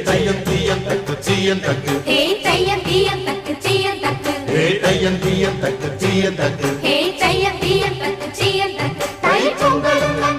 தையம் தீயம் தக்கு சீயம் தக்கு தையம் தீயம் தக்கு சீயம் தக்கு தையம் தீயம் தக்கு சீயம் தக்கு தையம் தீயம் தக்கு சீயம் தக்கு தை பொங்கலும்